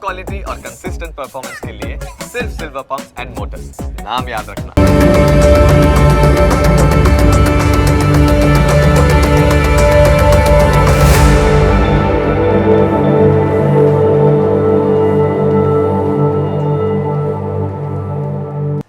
Quality और consistent performance के लिए सिर्फ सिल्वर पंप्स एंड मोटर्स, नाम याद रखना।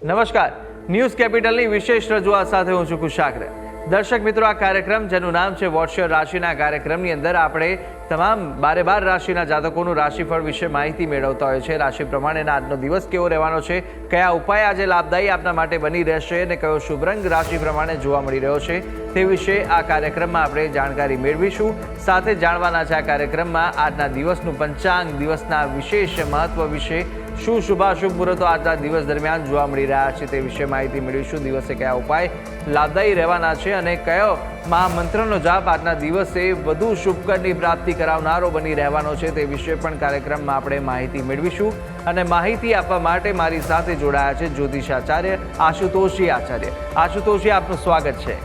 નમસ્કાર, ન્યૂઝ કેપિટલની વિશેષ રજૂઆત સાથે હું છું કુશાગ્ર। દર્શક મિત્રો, આ કાર્યક્રમ જેનું નામ છે વોટ્સ યોર રાશિના કાર્યક્રમની અંદર આપણે તમામ 12 રાશિના જાતકોનું રાશિફળ વિશે માહિતી મેળવતા હોય છે। રાશિ પ્રમાણેના આજનો દિવસ કેવો રહેવાનો છે, કયા ઉપાય આજે લાભદાયી આપના માટે બની રહેશે અને કયો શુભ રંગ રાશિ પ્રમાણે જોવા મળી રહ્યો છે તે વિશે આ કાર્યક્રમમાં આપણે જાણકારી મેળવીશું। સાથે જાણવાના છે આ કાર્યક્રમમાં આજના દિવસનું પંચાંગ, દિવસના વિશેષ મહત્વ વિશે, શું શુભાશુભ મુહૂર્તો આજના દિવસ દરમિયાન જોવા મળી રહ્યા છે તે વિશે માહિતી મેળવીશું। દિવસે કયા ઉપાય લાભદાયી રહેવાના છે અને કયો મહામંત્રનો જાપ આજના દિવસે વધુ શુભકરની પ્રાપ્તિ કરાવનારો બની રહેવાનો છે તે વિશે પણ કાર્યક્રમમાં આપણે માહિતી મેળવીશું। અને માહિતી આપવા માટે મારી સાથે જોડાયા છે જ્યોતિષાચાર્ય આશુતોષજી આચાર્ય। આશુતોષજી, આપનું સ્વાગત છે।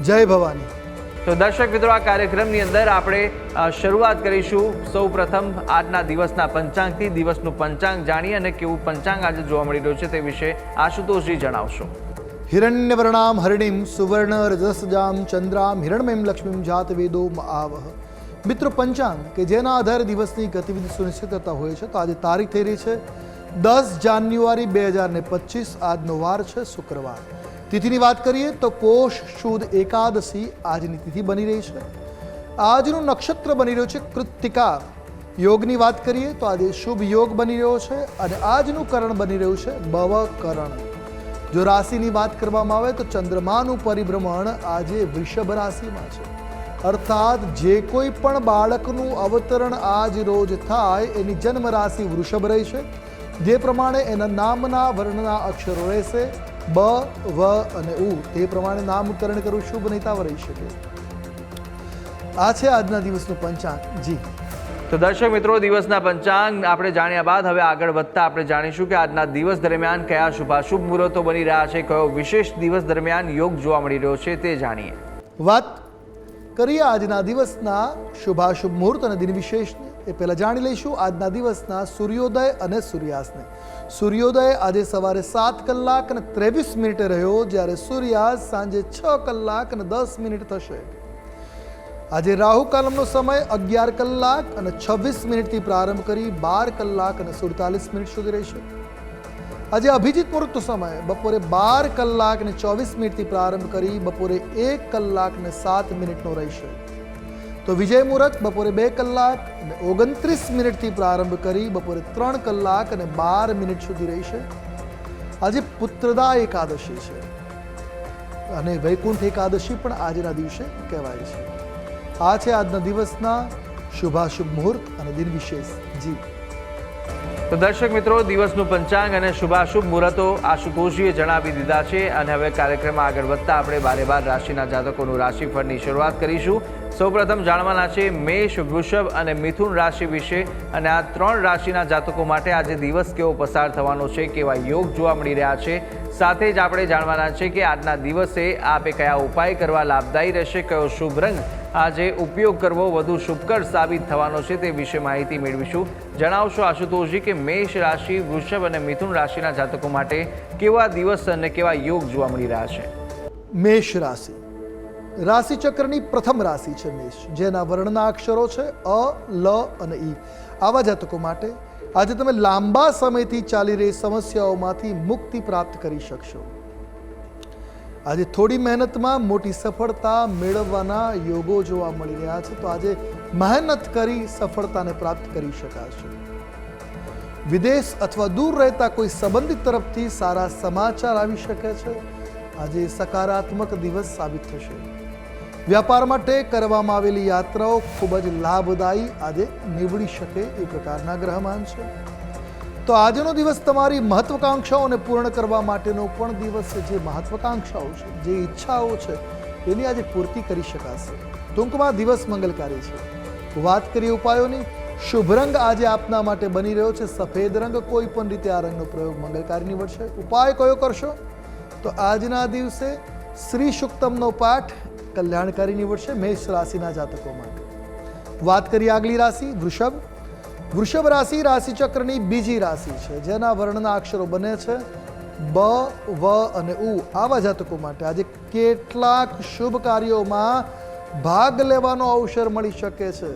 જય ભવાની। તો દર્શક મિત્રો, આ કાર્યક્રમની અંદર આપણે શરૂઆત કરીશું સૌ પ્રથમ આજના દિવસના પંચાંગથી। દિવસનું પંચાંગ જાણીએ અને કેવું પંચાંગ આજે જોવા મળી રહ્યું છે તે વિશે આશુતોષજી જણાવશો। હિરણ્યવર્ણામ હરિણીમ સુવર્ણ રજસજામ ચંદ્રામ હિરણમયમ લક્ષ્મીમ જાત વેદો આવહ। મિત્રો, પંચાંગ કે જેના આધારે દિવસની ગતિવિધિ સુનિશ્ચિત થતા હોય છે, તો આજે તારીખ થઈ રહી છે 10 જાન્યુઆરી 2025। આજનો વાર છે શુક્રવાર। તિથિની વાત કરીએ તો પોષ શુદ્ધ એકાદશી આજની તિથિ બની રહી છે। આજનું નક્ષત્ર બની રહ્યું છે કૃત્તિકા। યોગની વાત કરીએ તો આજે શુભ યોગ બની રહ્યો છે અને આજનું કરણ બની રહ્યું છે ભવકરણ। જો રાશિની વાત કરવામાં આવે તો ચંદ્રમાનું પરિભ્રમણ આજે વૃષભ રાશિમાં છે, અર્થાત જે કોઈ પણ બાળકનું અવતરણ આજ રોજ થાય એની જન્મ રાશિ વૃષભ રહી છે, જે પ્રમાણે એના નામના વર્ણના અક્ષરો રહેશે બ, વ અને ઉ, તે પ્રમાણે નામકરણ કરવું શુભ નહીતાવ રહી શકે। આ છે આજના દિવસનું પંચાંગ। જી તો દર્શક મિત્રો, દિવસના પંચાંગ આપણે જાણ્યા બાદ હવે આગળ વધતા આપણે જાણીશું કે આજના દિવસ દરમિયાન કયા શુભાશુભ મુહૂર્તો બની રહ્યા છે, કયો વિશેષ દિવસ દરમિયાન યોગ જોવા મળી રહ્યો છે તે જાણીએ। વાત કરીએ આજના દિવસના શુભાશુભ મુહૂર્ત અને દિન વિશેષની। એ પહેલાં જાણી લઈશું આજના દિવસના સૂર્યોદય અને સૂર્યાસ્તને। સૂર્યોદય આજે સવારે 7 કલાક અને 23 મિનિટે રહ્યો, જ્યારે સૂર્યાસ્ત સાંજે 6 કલાક અને 10 મિનિટ થશે। આજે રાહુ કાલમનો સમય 11 કલાક અને 26 મિનિટથી પ્રારંભ કરી 12 કલાક અને 47 મિનિટ સુધી રહેશે। આજે અભિજીત મુહૂર્તનો સમય બપોરે 12 કલાક અને 24 મિનિટથી પ્રારંભ કરી બપોરે 1 કલાક અને 7 મિનિટનો રહેશે। તો વિજય મુહૂર્ત બપોરે 2 કલાક અને 29 મિનિટથી પ્રારંભ કરી બપોરે 3 કલાક અને 12 મિનિટ સુધી રહેશે। આજે પુત્રદા એકાદશી છે અને વૈકુંઠ એકાદશી પણ આજના દિવસે કહેવાય છે। આ છે આજના દિવસના શુભાશુભ મુહૂર્ત અને દિન વિશેષ। જી તો દર્શક મિત્રો, દિવસનું પંચાંગ અને શુભાશુભ મુહૂર્તો આશુતોષજીએ જણાવી દીધા છે અને હવે કાર્યક્રમમાં આગળ વધતા આપણે 12 રાશિના જાતકોનું રાશિફળની શરૂઆત કરીશું। સૌપ્રથમ જાણવાના છે મેષ, વૃષભ અને મિથુન રાશિ વિશે અને આ 3 રાશિના જાતકો માટે આજે દિવસ કેવો પસાર થવાનો છે, કેવા યોગ જોવા મળી રહ્યા છે। સાથે જ આપણે જાણવાના છે કે આજના દિવસે આપે કયા ઉપાય કરવા લાભદાયી રહેશે, કયો શુભ રંગ આજે ઉપયોગ કરવો વધુ શુભકર સાબિત થવાનો છે તે વિશે માહિતી મેળવીશું। જણાવશો આશુતોષજી કે મેષ રાશિ, વૃષભ અને મિથુન રાશિના જાતકો માટે કેવા દિવસ અને કેવા યોગ જોવા મળી રહ્યા છે। મેષ રાશિ રાશિચક્રની પ્રથમ રાશિ છે મેષ, જેના વર્ણના અક્ષરો છે અ, લ અને ઈ। આવા જાતકો માટે આજે તમે લાંબા સમયથી ચાલી રહી સમસ્યાઓમાંથી મુક્તિ પ્રાપ્ત કરી શકશો। આજે થોડી મહેનતમાં મોટી સફળતા મેળવવાના યોગો જોવા મળી રહ્યા છે, તો આજે મહેનત કરી સફળતાને પ્રાપ્ત કરી શકાશે। વિદેશ અથવા દૂર રહેતા કોઈ સંબંધિત તરફથી સારા સમાચાર આવી શકે છે। આજે સકારાત્મક દિવસ સાબિત થશે। વ્યાપાર માટે કરવામાં આવેલી યાત્રાઓ ખૂબ જ લાભદાયી આજે નીવડી શકે એ પ્રકારના ગ્રહમાન છે। તો આજનો દિવસ તમારી મહત્વાકાંક્ષાઓને પૂર્ણ કરવા માટેનો પણ દિવસ છે। જે મહત્વાકાંક્ષાઓ છે, જે ઈચ્છાઓ છે, એની આજે પૂર્તિ કરી શકાશે। ટૂંકમાં દિવસ મંગલકારી છે। વાત કરીએ ઉપાયોની, શુભ રંગ આજે આપના માટે બની રહ્યો છે સફેદ રંગ। કોઈ પણ રીતે આ રંગનો પ્રયોગ મંગલકારી નીવડશે। ઉપાય કયો કરશો તો આજના દિવસે શ્રી સુક્તમનો પાઠ કલ્યાણકારી નીવડશે મેષ રાશિના જાતકો માટે। વાત કરીએ આગલી રાશિ વૃષભ। વૃષભ રાશિ રાશિચક્રની બીજી રાશિ છે, જેના વર્ણના અક્ષરો બને છે બ, વ અને ઉ. આવા જાતકો માટે આજે કેટલાક શુભ કાર્યોમાં ભાગ લેવાનો અવસર મળી શકે છે.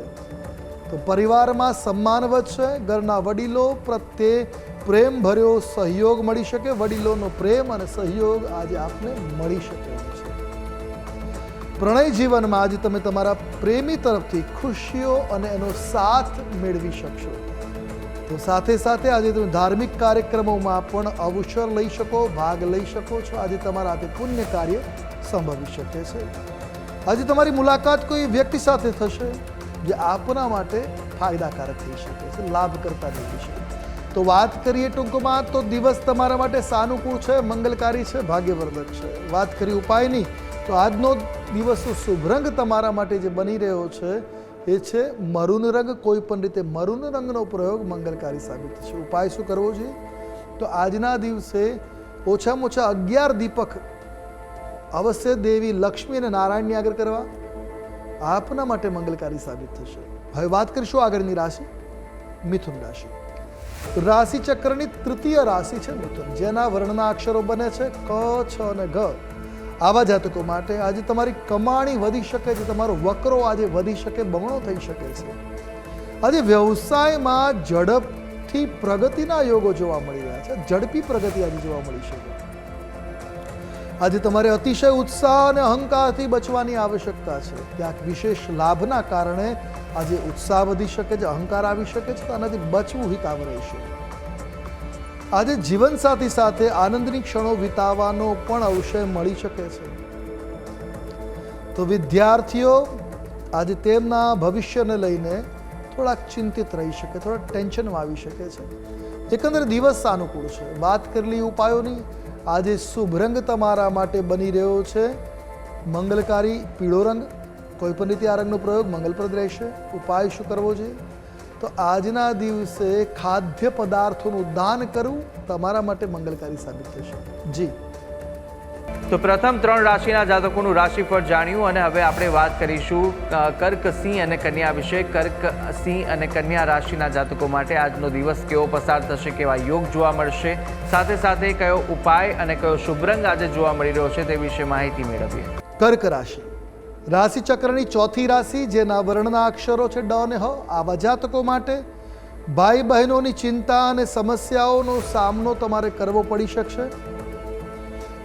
તો પરિવારમાં સન્માન વધશે, ઘરના વડીલો પ્રત્યે પ્રેમ ભર્યો સહયોગ મળી શકે. વડીલોનો પ્રેમ અને સહયોગ આજે આપને મળી શકે છે. પ્રણય જીવનમાં આજે તમે તમારા પ્રેમી તરફથી ખુશીઓ અને એનો સાથ મેળવી શકશો. તો સાથે સાથે આજે તમે ધાર્મિક કાર્યક્રમોમાં પણ અવસર લઈ શકો, ભાગ લઈ શકો છો. આજે તમારા હાથે પુણ્ય કાર્ય સંભવી શકે છે. આજે તમારી મુલાકાત કોઈ વ્યક્તિ સાથે થશે જે આપના માટે ફાયદાકારક થઈ શકે છે, લાભ કરતા નીકળી શકે. તો વાત કરીએ ટૂંકમાં તો દિવસ તમારા માટે સાનુકૂળ છે, મંગલકારી છે, ભાગ્યવર્ધક છે. વાત કરી ઉપાયની તો આજનો દિવસ શુભ રંગ તમારા માટે જે બની રહ્યો છે એ છે મરૂન રંગ. કોઈ પણ રીતે મરૂન રંગનો પ્રયોગ મંગલકારી સાબિત થશે. ઉપાય શું કરવો જોઈએ? તો આજના દિવસે ઓછામાં ઓછા 11 દીપક અવશ્ય દેવી લક્ષ્મી અને નારાયણની આગળ કરવા આપના માટે મંગલકારી સાબિત થશે. હવે વાત કરીશું આગળની રાશિ મિથુન રાશિ. રાશિ ચક્રની તૃતીય રાશિ છે મિથુન, જેના વર્ણના અક્ષરો બને છે ક, છ અને ઘ. આવા જાતકો માટે આજે તમારી કમાણી વધી શકે છે, તમારો વકરો આજે વધી શકે, બમણો થઈ શકે છે. આજે વ્યવસાયમાં ઝડપથી પ્રગતિના યોગો જોવા મળી રહ્યા છે. ઝડપી પ્રગતિ આજે જોવા મળી શકે. આજે તમારે અતિશય ઉત્સાહ અને અહંકારથી બચવાની આવશ્યકતા છે. ક્યાંક વિશેષ લાભના કારણે આજે ઉત્સાહ વધી શકે છે, અહંકાર આવી શકે છે, તો આનાથી બચવું હિતાવ રહેશે. આજે જીવનસાથી સાથે આનંદની ક્ષણો વિતાવવાનો પણ અવસર મળી શકે છે. તો વિદ્યાર્થીઓ આજે તેમના ભવિષ્યને લઈને થોડાક ચિંતિત રહી શકે, થોડા ટેન્શનમાં આવી શકે છે. એકંદરે દિવસ સાનુકૂળ છે. વાત કરેલી ઉપાયોની આજે શુભ રંગ તમારા માટે બની રહ્યો છે મંગલકારી પીળો રંગ. કોઈ પણ રીતે આ રંગનો પ્રયોગ મંગલપ્રદ રહેશે. ઉપાય શું કરવો જોઈએ? તો આજના દિવસે ખાદ્ય પદાર્થોનું દાન કરવું તમારા માટે મંગલકારી સાબિત થશે. જી, તો પ્રથમ 3 રાશિના જાતકોનું રાશિફળ જાણ્યું અને હવે આપણે વાત કરીશું કર્ક, સિંહ અને કન્યા વિશે. કર્ક, સિંહ અને કન્યા રાશિના જાતકો માટે આજનો દિવસ કેવો પસાર થશે, કેવા યોગ જોવા મળશે, સાથે સાથે કયો ઉપાય અને કયો શુભ રંગ આજે જોવા મળી રહ્યો છે તે વિશે માહિતી મેળવીએ. કર્ક રાશિ રાશિ ચક્રની ચોથી રાશિ, જેના વર્ણના અક્ષરો છે ડ અને હ. આવા જાતકો માટે ભાઈ બહેનોની ચિંતા અને સમસ્યાઓનો સામનો તમારે કરવો પડી શકશે.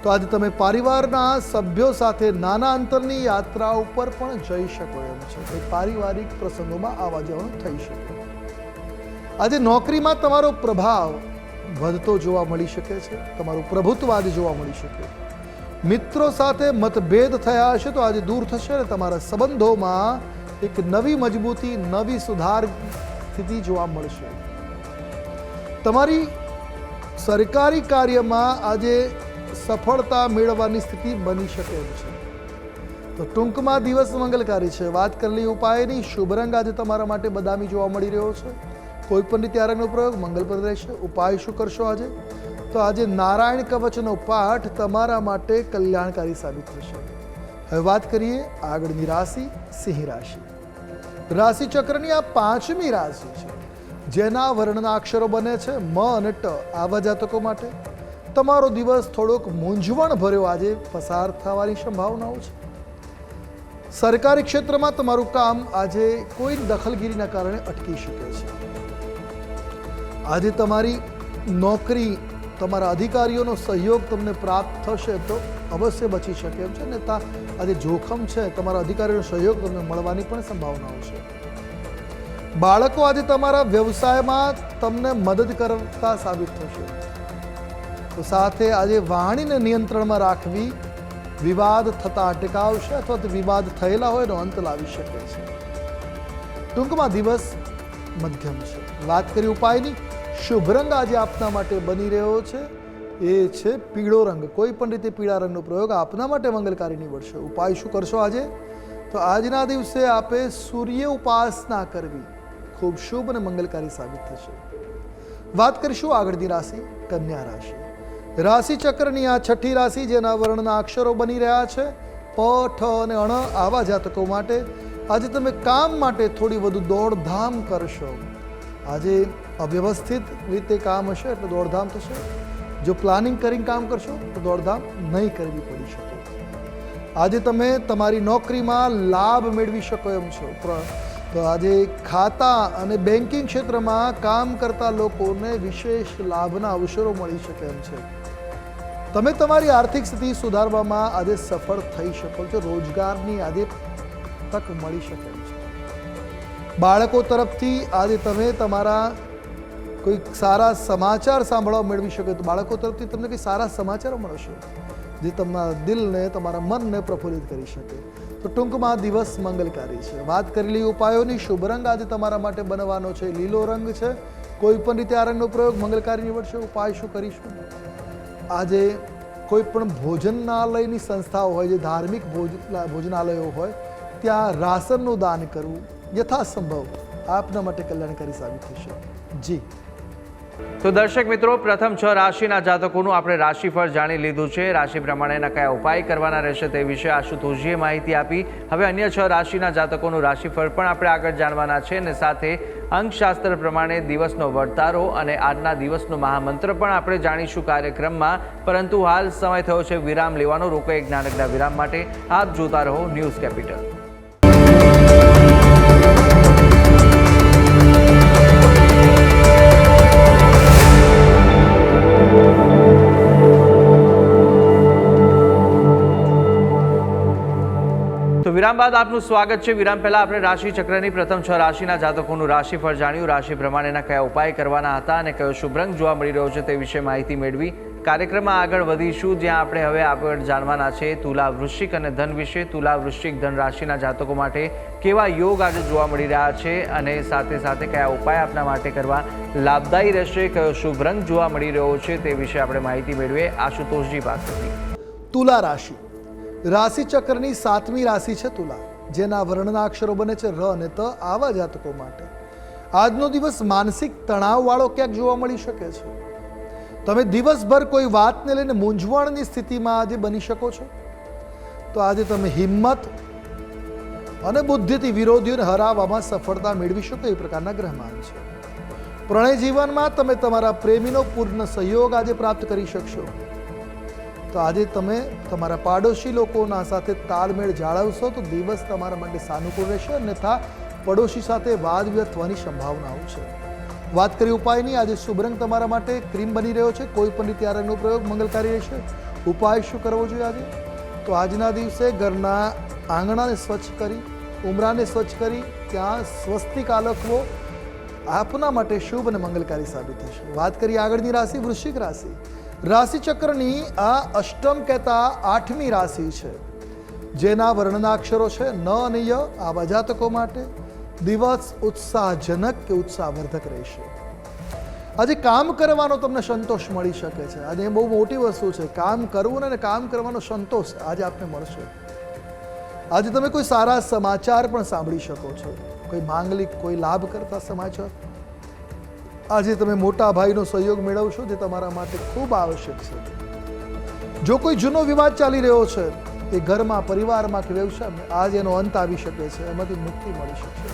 તો આજે તમે પરિવારના સભ્યો સાથે નાના અંતરની યાત્રા ઉપર પણ જઈ શકો એમ છે. તે પારિવારિક પ્રસંગોમાં આવવા જવાનું થઈ શકે. આજે નોકરીમાં તમારો પ્રભાવ વધતો જોવા મળી શકે છે, તમારું પ્રભુત્વ આજે જોવા મળી શકે. મિત્રો સાથે મતભેદ થયા હશે તો આજે દૂર થશે અને તમારા સંબંધોમાં એક નવી મજબૂતી, નવી સુધાર સ્થિતિ જોવા મળશે. તમારી સરકારી કાર્યમાં આજે સફળતા મેળવવાની સ્થિતિ બની શકે એમ છે. તો ટૂંકમાં દિવસ મંગલકારી છે. વાત કરેલી ઉપાયની શુભ રંગ આજે તમારા માટે બદામી જોવા મળી રહ્યો છે. કોઈ પણ રીતે આ રંગનો પ્રયોગ મંગલપ્રદ રહેશે. ઉપાય શું કરશો આજે? તો આજે નારાયણ કવચનો પાઠ તમારા માટે કલ્યાણકારી સાબિત થશે. હવે વાત કરીએ આગળની રાશિ સિંહ રાશિ. રાશિ ચક્રની આ 5મી રાશિ છે, જેના વર્ણના અક્ષરો બને છે મ અને ટ. આવા જાતકો માટે તમારો દિવસ થોડોક મૂંઝવણ ભર્યો આજે પસાર થવાની સંભાવનાઓ છે. સરકારી ક્ષેત્રમાં તમારું કામ આજે કોઈ દખલગીરીના કારણે અટકી શકે છે. આજે તમારી નોકરી, તમારા અધિકારીઓનો સહયોગ તમને પ્રાપ્ત થશે તો અવશ્ય બચી શકે એમ છે. ને આજે જોખમ છે, તમારા અધિકારીઓનો સહયોગ તમને મળવાની પણ સંભાવનાઓ છે. બાળકો આજે તમારા વ્યવસાયમાં તમને મદદ કરતા સાબિત થશે. તો સાથે આજે વાણીને નિયંત્રણમાં રાખવી વિવાદ થતા અટકાવશે અથવા તો વિવાદ થયેલા હોય એનો અંત લાવી શકે છે. ટૂંકમાં દિવસ મધ્યમ છે. વાત કરી ઉપાયની, શુભ રંગ આજે આપના માટે બની રહ્યો છે એ છે પીળો રંગ. કોઈ પણ રીતે પીળા રંગનો પ્રયોગ આપના માટે મંગલકારી નીવડશે. ઉપાય શું કરશો આજે? તો આજના દિવસે આપે સૂર્ય ઉપાસના કરવી ખૂબ શુભ અને મંગલકારી સાબિત થશે. વાત કરીશું આગળની રાશિ કન્યા રાશિ. રાશિ ચક્રની આ 6ઠી રાશિ, જેના વર્ણના અક્ષરો બની રહ્યા છે પ, ઠ અને અણ. આવા જાતકો માટે આજે તમે કામ માટે થોડી વધુ દોડધામ કરશો. આજે અવ્યવસ્થિત રીતે કામ હશે એટલે દોડધામ થશે. જો પ્લાનિંગ કરીને કામ કરશો તો દોડધામ નહીં કરવી પડી શકે. આજે તમે તમારી નોકરીમાં લાભ મેળવી શકો એમ છો. તો આજે ખાતા અને બેન્કિંગ ક્ષેત્રમાં કામ કરતા લોકોને વિશેષ લાભના અવસરો મળી શકે એમ છે. તમે તમારી આર્થિક સ્થિતિ સુધારવામાં આજે સફળ થઈ શકો છો. રોજગારની આજે તક મળી શકે એમ છે. બાળકો તરફથી આજે તમે તમારા કોઈ સારા સમાચાર સાંભળવા મેળવી શકો તો બાળકો તરફથી તમને કંઈ સારા સમાચારો મળશે જે તમારા દિલને તમારા મનને પ્રફુલ્લિત કરી શકે. તો ટૂંકમાં દિવસ મંગલકારી છે. વાત કરેલી ઉપાયોની શુભ રંગ આજે તમારા માટે બનવાનો છે લીલો રંગ છે. કોઈ પણ રીતે આ રંગનો પ્રયોગ મંગલકારી નીવડશે. ઉપાય શું કરીશું? આજે કોઈ પણ ભોજનાલયની સંસ્થાઓ હોય, જે ધાર્મિક ભોજનાલયો હોય, ત્યાં રાશનનું દાન કરવું યથાસંભવ આપના માટે કલ્યાણકારી સાબિત થશે. જી તો દર્શક મિત્રો, પ્રથમ 6 રાશિના જાતકોનું આપણે રાશિફળ જાણી લીધું છે. રાશિ પ્રમાણેના કયા ઉપાય કરવાના રહેશે તે વિશે આશુતોષજીએ માહિતી આપી. હવે અન્ય 6 રાશિના જાતકોનું રાશિફળ પણ આપણે આગળ જાણવાના છે અને સાથે અંકશાસ્ત્ર પ્રમાણે દિવસનો વર્તારો અને આજના દિવસનો મહામંત્ર પણ આપણે જાણીશું કાર્યક્રમમાં. પરંતુ હાલ સમય થયો છે વિરામ લેવાનો. રોકો એક નાનકડા વિરામ માટે. આપ જોતા રહો ન્યૂઝ કેપિટલ. વિરામ બાદ આપનું સ્વાગત છે. વિરામ પહેલા આપણે રાશિ ચક્રની પ્રથમ 6 રાશિના જાતકોનું રાશિફળ જાણ્યું. રાશિ પ્રમાણેના કયા ઉપાય કરવાના હતા અને કયો શુભ રંગ જોવા મળી રહ્યો છે તે વિશે માહિતી મેળવી. કાર્યક્રમમાં આગળ વધીશું, જ્યાં આપણે હવે આગળ જાણવાના છે તુલા, વૃશ્ચિક અને ધન વિશે. તુલા, વૃશ્ચિક, ધન રાશિના જાતકો માટે કેવા યોગ આજે જોવા મળી રહ્યા છે અને સાથે સાથે કયા ઉપાય આપના માટે કરવા લાભદાયી રહેશે, કયો શુભ રંગ જોવા મળી રહ્યો છે તે વિશે આપણે માહિતી મેળવીએ આશુતોષજી પાસેથી. તુલા રાશિ રાશિ ચક્રની 7મી રાશિ છે તુલા, જેના વર્ણના અક્ષરો બને છે ર અને ત. આવા જાતકો માટે આજનો દિવસ માનસિક તણાવવાળો ક્યાંક જોવા મળી શકે છે. તમે દિવસભર કોઈ વાતને લઈને મૂંઝવણની સ્થિતિમાં આજે બની શકો છો. તો આજે તમે હિંમત અને બુદ્ધિથી વિરોધીઓને હરાવવામાં સફળતા મેળવી શકો એ પ્રકારના ગ્રહમાન છે. પ્રણય જીવનમાં તમે તમારા પ્રેમીનો પૂર્ણ સહયોગ આજે પ્રાપ્ત કરી શકશો. તો આજે તમે તમારા પાડોશી લોકોના સાથે તાલમેળ જાળવશો તો દિવસ તમારા માટે સાનુકૂળ રહેશે, અન્યથા પડોશી સાથે વાદ વિવાદ થવાની સંભાવનાઓ છે. વાત કરી ઉપાયની, આજે શુભ રંગ તમારા માટે ક્રીમ બની રહ્યો છે. કોઈ પણ રીતે આ રંગનો પ્રયોગ મંગલકારી રહેશે. ઉપાય શું કરવો જોઈએ આજે? તો આજના દિવસે ઘરના આંગણાને સ્વચ્છ કરી, ઉમરાને સ્વચ્છ કરી ત્યાં સ્વસ્તિક આલખવો આપના માટે શુભ અને મંગલકારી સાબિત થશે. વાત કરીએ આગળની રાશિ વૃશ્ચિક રાશિ. રાશિ ચક્રની આ અષ્ટમ કહેતા 8મી રાશિ છે, જેના વર્ણના અક્ષરો છે ન અને ય. આવા જાતકો માટે દિવસ ઉત્સાહજનક કે ઉત્સાહવર્ધક રહેશે. આજે કામ કરવાનો તમને સંતોષ મળી શકે છે. આજે એ બહુ મોટી વસ્તુ છે. કામ કરવું અને કામ કરવાનો સંતોષ આજે આપને મળશે. આજે તમે કોઈ સારા સમાચાર પણ સાંભળી શકો છો, કોઈ માંગલિક, કોઈ લાભ કરતા સમાચાર. આજે તમે મોટા ભાઈનો સહયોગ મેળવશો, જે તમારા માટે ખૂબ આવશ્યક છે. જો કોઈ જૂનો વિવાદ ચાલી રહ્યો છે એ ઘરમાં, પરિવારમાં કે વ્યવસાયમાં, આજે એનો અંત આવી શકે છે, એમાંથી મુક્તિ મળી શકશે.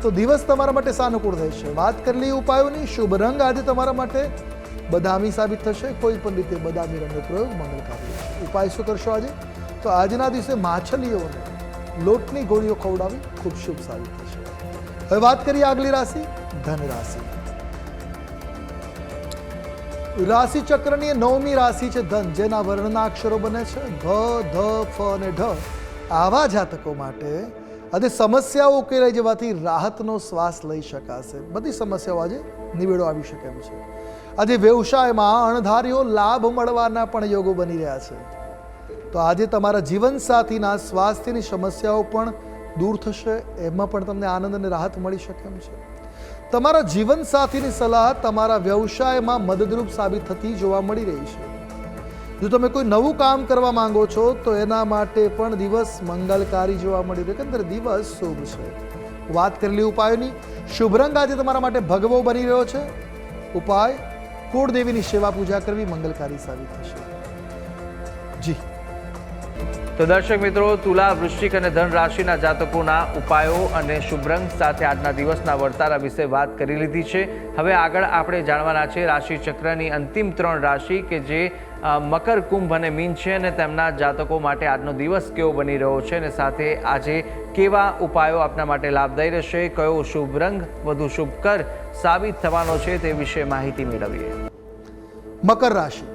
તો દિવસ તમારા માટે સાનુકૂળ રહેશે. વાત કરી ઉપાયોની, શુભ રંગ આજે તમારા માટે બદામી સાબિત થશે. કોઈ પણ રીતે બદામી રંગનો પ્રયોગ મંગલકારી રહેશે. ઉપાય શું કરશો આજે? તો આજના દિવસે માછલીઓને લોટની ગોળીઓ ખવડાવી ખૂબ શુભ સાબિત થશે. હવે વાત કરીએ આગલી રાશિ ધન રાશિ. રાશિ ચક્રની 9મી રાશિ છે ધન, જેના વર્ણના અક્ષરો બને છે ભ, ધ, ફ અને ઢ. આવા જાતકો માટે આજે સમસ્યાઓ ઉકેલાઈ જવાથી રાહતનો શ્વાસ લઈ શકાશે. બધી સમસ્યાઓ આજે નિવેડો આવી શકે એમ છે. આજે વ્યવસાયમાં અણધાર્યો લાભ મળવાના પણ યોગો બની રહ્યા છે. તો આજે તમારા જીવનસાથીના સ્વાસ્થ્યની સમસ્યાઓ પણ દૂર થશે. એમાં પણ તમને આનંદ અને રાહત મળી શકે એમ છે. તમારા જીવનસાથીની સલાહ તમારા વ્યવસાયમાં મદદરૂપ સાબિત થતી જોવા મળી રહી છે. જો તમે કોઈ નવું કામ કરવા માંગો છો તો એના માટે પણ દિવસ મંગલકારી જોવા મળી રહ્યો, એકંદર દિવસ શુભ છે. વાત કરેલી ઉપાયોની, શુભ રંગ આજે તમારા માટે ભગવો બની રહ્યો છે. ઉપાય કુળદેવીની સેવા પૂજા કરવી મંગલકારી સાબિત થશે. જી તો દર્શક મિત્રો, તુલા, વૃશ્ચિક અને ધન રાશિના જાતકોના ઉપાયો અને શુભ રંગ સાથે આજના દિવસના વર્તારા વિશે વાત કરી લીધી છે. હવે આગળ આપણે જાણવાના છે રાશિ ચક્રની અંતિમ 3 રાશિ કે જે મકર, કુંભ અને મીન છે, અને તેમના જાતકો માટે આજનો દિવસ કેવો બની રહ્યો છે અને સાથે આજે કેવા ઉપાયો આપના માટે લાભદાયી રહેશે, કયો શુભ રંગ વધુ શુભકર સાબિત થવાનો છે તે વિશે માહિતી મેળવીએ. મકર રાશિ,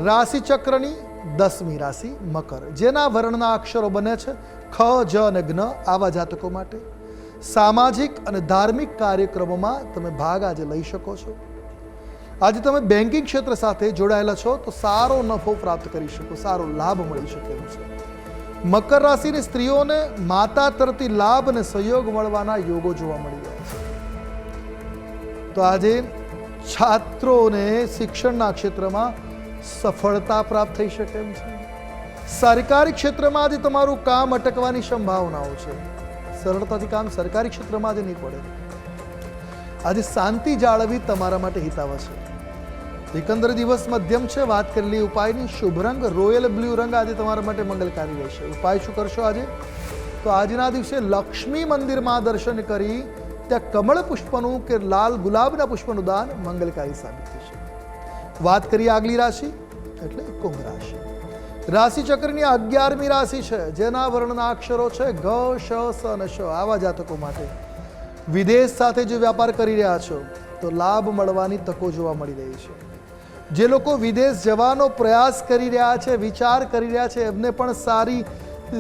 રાશિ ચક્રની 10મી રાશિ મકર, જેના વર્ણના અક્ષરો બને છે ખ, જ અને જ્ઞ. આવા જાતકો માટે સામાજિક અને ધાર્મિક કાર્યક્રમોમાં તમે ભાગ આજે લઈ શકો છો. આજે તમે બેન્કિંગ ક્ષેત્ર સાથે જોડાયેલા છો તો સારો નફો પ્રાપ્ત કરી શકો, સારો લાભ મળી શકે એમ છે. મકર રાશિની સ્ત્રીઓને માતા તરફથી લાભ અને સહયોગ મળવાના યોગો જોવા મળી રહ્યા છે. તો આજે છાત્રોને શિક્ષણના ક્ષેત્રમાં સફળતા પ્રાપ્ત થઈ શકે એમ છે. સરકારી ક્ષેત્રમાં આજે તમારું કામ અટકવાની સંભાવનાઓ છે. સરળતાથી કામ સરકારી ક્ષેત્રમાં આજે નહીં પડે. આજે શાંતિ જાળવવી તમારા માટે હિતાવહ છે. એકંદર દિવસ મધ્યમ છે. વાત કરેલી ઉપાયની શુભ રંગ રોયલ બ્લુ રંગ આજે તમારા માટે મંગલકારી રહેશે. ઉપાય શું કરશો આજે? તો આજના દિવસે લક્ષ્મી મંદિરમાં દર્શન કરી ત્યાં કમળ પુષ્પનું કે લાલ ગુલાબના પુષ્પનું દાન મંગલકારી સાબિત થશે. વાત કરીએ આગલી રાશિ એટલે કુંભ રાશિ. રાશિ ચક્રની 11મી રાશિ છે, જેના વર્ણના અક્ષરો છે ઘ, શ, સ અને શ. આવા જાતકો માટે વિદેશ સાથે જો વ્યાપાર કરી રહ્યા છો તો લાભ મળવાની તકો જોવા મળી રહી છે. જે લોકો વિદેશ જવાનો પ્રયાસ કરી રહ્યા છે, વિચાર કરી રહ્યા છે, એમને પણ સારી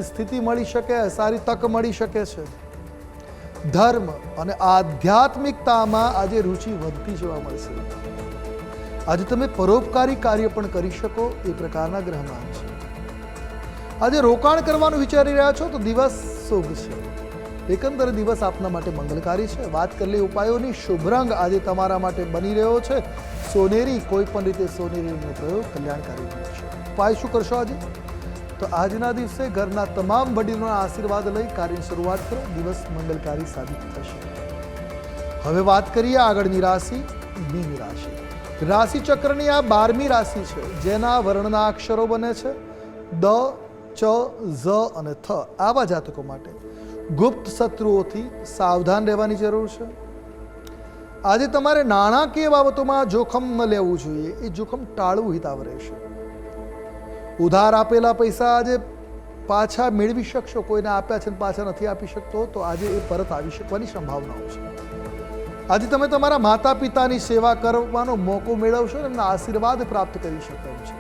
સ્થિતિ મળી શકે, સારી તક મળી શકે છે. ધર્મ અને આધ્યાત્મિકતામાં આજે રુચિ વધતી જોવા મળશે. આજે તમે પરોપકારી કાર્ય પણ કરી શકો એ પ્રકારના ગ્રહમાન છે. આજે રોકાણ કરવાનું વિચારી રહ્યા છો તો દિવસ શુભ છે. એકંદર દિવસ આપના માટે મંગલકારી છે. વાત કરેલી ઉપાયોની શુભ રંગ આજે તમારા માટે બની રહ્યો છે સોનેરી. કોઈ પણ રીતે સોનેરીનો પ્રયોગ કલ્યાણકારી છે. ઉપાય શું કરશો આજે? તો આજના દિવસે ઘરના તમામ વડીલોના આશીર્વાદ લઈ કાર્યની શરૂઆત કરો. દિવસ મંગલકારી સાબિત થશે. હવે વાત કરીએ આગળની રાશિ મીન રાશિ. રાશિ ચક્રની આ 12મી રાશિ છે, જેના વર્ણના અક્ષરો બને છે દ, ચ, ઝ અને થ. આવા જાતકો માટે ગુપ્ત શત્રુઓથી સાવધાન રહેવાની જરૂર છે. આજે તમારે નાણાકીય બાબતોમાં જોખમ ન લેવું જોઈએ. એ જોખમ ટાળવું હિતાવહ રહેશે. ઉધાર આપેલા પૈસા આજે પાછા મેળવી શકશો. કોઈને આપ્યા છે પાછા નથી આપી શકતો તો આજે એ પરત આવી શકવાની સંભાવનાઓ છે. આજે તમે તમારા માતા પિતાની સેવા કરવાનો મોકો મેળવશો અને એમના આશીર્વાદ પ્રાપ્ત કરી શકો એમ છે.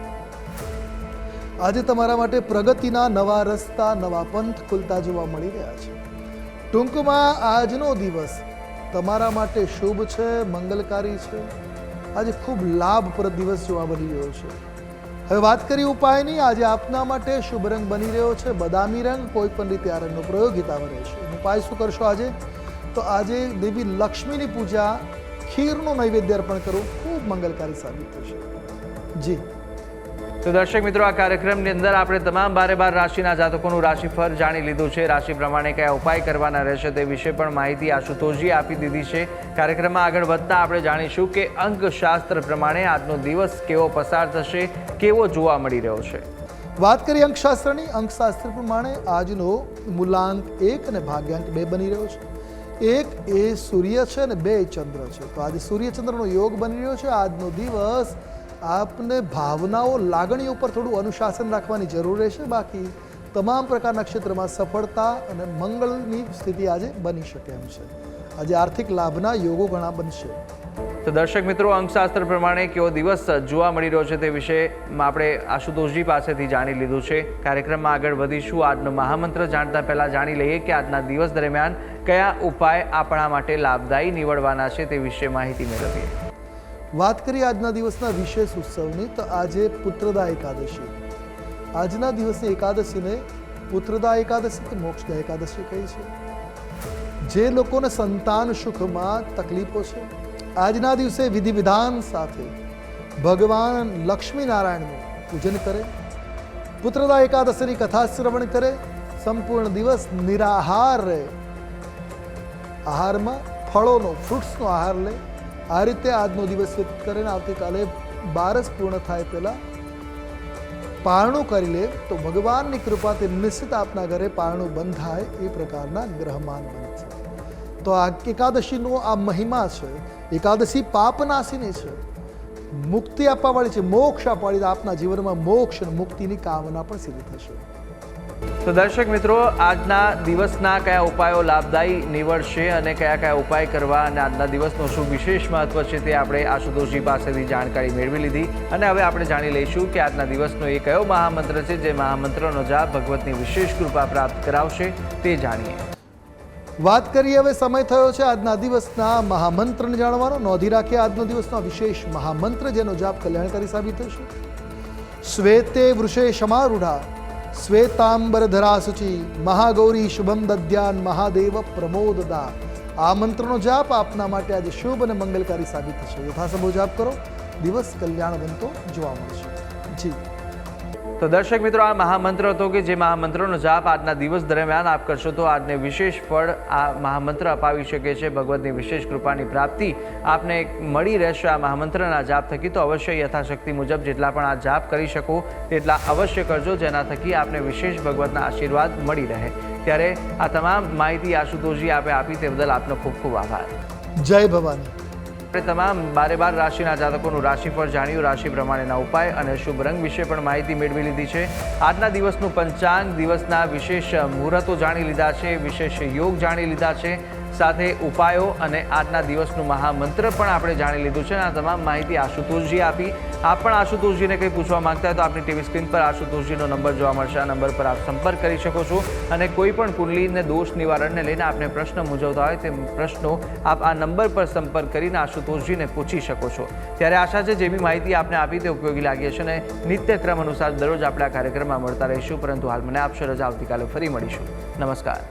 આજે તમારા માટે પ્રગતિના નવા રસ્તા, નવા પંથ ખુલતા જોવા મળી રહ્યા છે. ટૂંકમાં આજનો દિવસ તમારા માટે શુભ છે, મંગલકારી છે. આજે ખૂબ લાભપ્રદ દિવસ જોવા મળી રહ્યો છે. હવે વાત કરીએ ઉપાયની. આજે આપના માટે શુભ રંગ બની રહ્યો છે બદામી રંગ. કોઈ પણ રીતે આ રંગનો પ્રયોગ હિતાવહ રહેશે. ઉપાય શું કરશો આજે? તો આજે દેવી લક્ષ્મીની પૂજા, ખીરનું નૈવેદ્ય અર્પણ કરવું ખૂબ મંગલકારી સાબિત થશે. જી તો દર્શક મિત્રો, આ કાર્યક્રમની અંદર આપણે તમામ 12 રાશિના જાતકોનું રાશિફળ જાણી લીધું છે. રાશિ પ્રમાણે કયા ઉપાય કરવાના રહેશે તે વિશે પણ માહિતી આશુતોષજી આપી દીધી છે. કાર્યક્રમમાં આગળ વધતા આપણે જાણીશું કે અંકશાસ્ત્ર પ્રમાણે આજનો દિવસ કેવો પસાર થશે, કેવો જોવા મળી રહ્યો છે. વાત કરીએ અંકશાસ્ત્રની. અંકશાસ્ત્ર પ્રમાણે આજનો મૂલાંક 1 અને ભાગ્યાંક 2 બની રહ્યો છે. 1 એ સૂર્ય છે અને 2 ચંદ્ર છે. તો આજે સૂર્યચંદ્રનો યોગ બની રહ્યો છે. આજનો દિવસ આપને ભાવનાઓ, લાગણીઓ ઉપર થોડું અનુશાસન રાખવાની જરૂર રહેશે. બાકી તમામ પ્રકારના ક્ષેત્રમાં સફળતા અને મંગળની સ્થિતિ આજે બની શકે એમ છે. આજે આર્થિક લાભના યોગો ઘણા બનશે. તો દર્શક મિત્રો, અંકશાસ્ત્ર પ્રમાણે કેવો દિવસ જોવા મળી રહ્યો છે તે વિશે આપણે આશુતોષજી પાસેથી જાણી લીધું છે. કાર્યક્રમમાં આગળ વધીશું. આજનો મહામંત્ર જાણતા પહેલા જાણી લઈએ કે આજના દિવસ દરમિયાન કયા ઉપાય આપણા માટે લાભદાયી નીવડવાના છે તે વિશે માહિતી મેળવીએ. વાત કરીએ આજના દિવસના વિશેષ ઉત્સવની. તો આજે પુત્રદા એકાદશી. આજના દિવસની એકાદશીને પુત્રદા એકાદશી કે મોક્ષદા એકાદશી કહી છે. જે લોકોને સંતાન સુખમાં તકલીફો છે, આજના દિવસે વિધિ વિધાન સાથે ભગવાન લક્ષ્મી નારાયણનું પૂજન કરે, પુત્રદા એકાદશીની કથા શ્રવણ કરે, સંપૂર્ણ દિવસ નિરાહાર રહે, આહારમાં ફળોનો, ફ્રૂટ્સનો આહાર લે. આ રીતે આજનો દિવસ વ્યતીત કરીને આવતીકાલે 12 પૂર્ણ થાય પહેલા પારણું કરી લે તો ભગવાનની કૃપાથી નિશ્ચિત આપના ઘરે પારણું બંધ થાય એ પ્રકારના ગ્રહમાન બનશે. તો આ એકાદશીનો આ મહિમા છે. એકાદશી પાપનાશીની છે, મુક્તિ આપવાવાળી છે, મોક્ષ આપવાળી. આપના જીવનમાં મોક્ષ અને મુક્તિની કામના પણ સિદ્ધ થશે. તો દર્શક મિત્રો, આજના દિવસના કયા ઉપાયો લાભદાયી નીવડશે અને કયા કયા ઉપાય કરવા અને આજના દિવસનું શું વિશેષ મહત્વ છે તે આપણે આશુતોષજી પાસેથી જાણકારી મેળવી લીધી. અને હવે આપણે જાણી લઈશું કે આજના દિવસનો એ કયો મહામંત્ર છે જે મહામંત્રનો જાપ ભગવતની વિશેષ કૃપા પ્રાપ્ત કરાવશે તે જાણીએ. વાત કરીએ હવે, સમય થયો છે આજના દિવસના મહામંત્રને જાણવાનો. નોંધી રાખીએ આજનો દિવસનો વિશેષ મહામંત્ર જેનો જાપ કલ્યાણકારી સાબિત થશે. શ્વેતે વૃષે સમારૂઢા શ્વેતાંબરધરા શુચિ મહાગૌરી શુભમ દદ્યાન મહાદેવ પ્રમોદદા. આ મંત્રનો જાપ આપના માટે આજે શુભ અને મંગલકારી સાબિત થશે. યથાસંભવ જાપ કરો, દિવસ કલ્યાણ બનતો જોવા મળશે. જી તો દર્શક મિત્રો, આ મહામંત્ર હતો કે જે મહામંત્રનો જાપ આજના દિવસ દરમિયાન આપ કરશો તો આજને વિશેષ ફળ આ મહામંત્ર અપાવી શકે છે. ભગવતની વિશેષ કૃપાની પ્રાપ્તિ આપને મળી રહેશે આ મહામંત્રના જાપ થકી. તો અવશ્ય યથાશક્તિ મુજબ જેટલા પણ આ જાપ કરી શકો તેટલા અવશ્ય કરજો, જેના થકી આપને વિશેષ ભગવતના આશીર્વાદ મળી રહે. ત્યારે આ તમામ માહિતી આશુતોષજી આપે આપી તે બદલ આપનો ખૂબ ખૂબ આભાર. જય ભવાની. આપણે તમામ 12 રાશિના જાતકોનું રાશિફળ જાણ્યું, રાશિ પ્રમાણેના ઉપાય અને શુભ રંગ વિશે પણ માહિતી મેળવી લીધી છે. આજના દિવસનું પંચાંગ, દિવસના વિશેષ મુહૂર્તો જાણી લીધા છે, વિશેષ યોગ જાણી લીધા છે, સાથે ઉપાયો અને આજના દિવસનું મહામંત્ર પણ આપણે જાણી લીધું છે. આ તમામ માહિતી આશુતોષજી આપી. આપ પણ આશુતોષજીને કંઈ પૂછવા માંગતા હોય તો આપની ટીવી સ્ક્રીન પર આશુતોષજીનો નંબર જોવા મળશે. આ નંબર પર આપ સંપર્ક કરી શકો છો અને કોઈ પણ કુંડલીને દોષ નિવારણને લઈને આપને પ્રશ્ન મૂંઝવતા હોય તે પ્રશ્નો આપ આ નંબર પર સંપર્ક કરીને આશુતોષજીને પૂછી શકો છો. ત્યારે આશા છે જે બી માહિતી આપને આપી તે ઉપયોગી લાગી હશે અને નિત્યક્રમ અનુસાર દરરોજ આપણે આ કાર્યક્રમમાં મળતા રહીશું. પરંતુ હાલ મને આપશો રજા. આવતીકાલે ફરી મળીશું. નમસ્કાર.